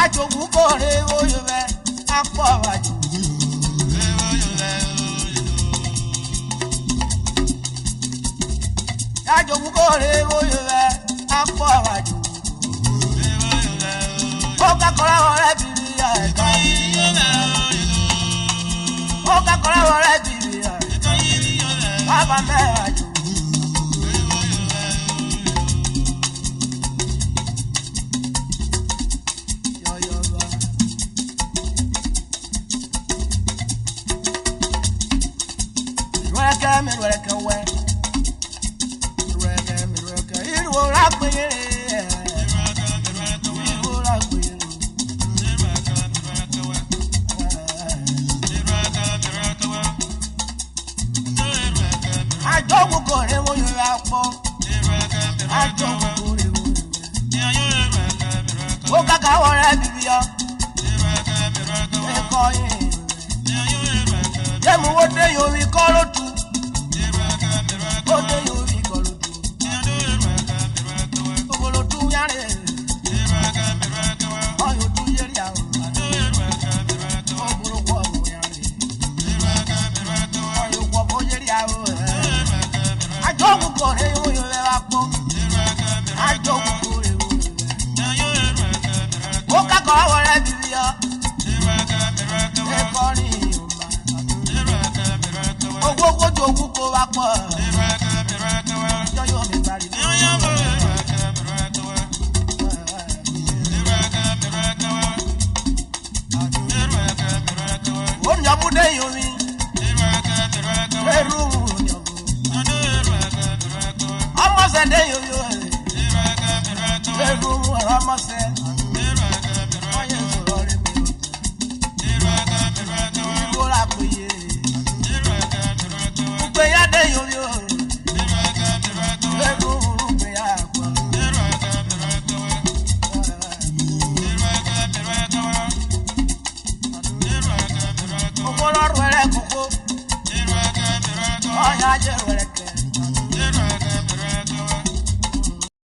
Ajo bukore oyebe akpo ajo. Ajo bukore oyebe akpo ajo. Oka kola ore bibi ya ka. Oka kola ore bibi ya. Baba me ajo. Oh, yeah,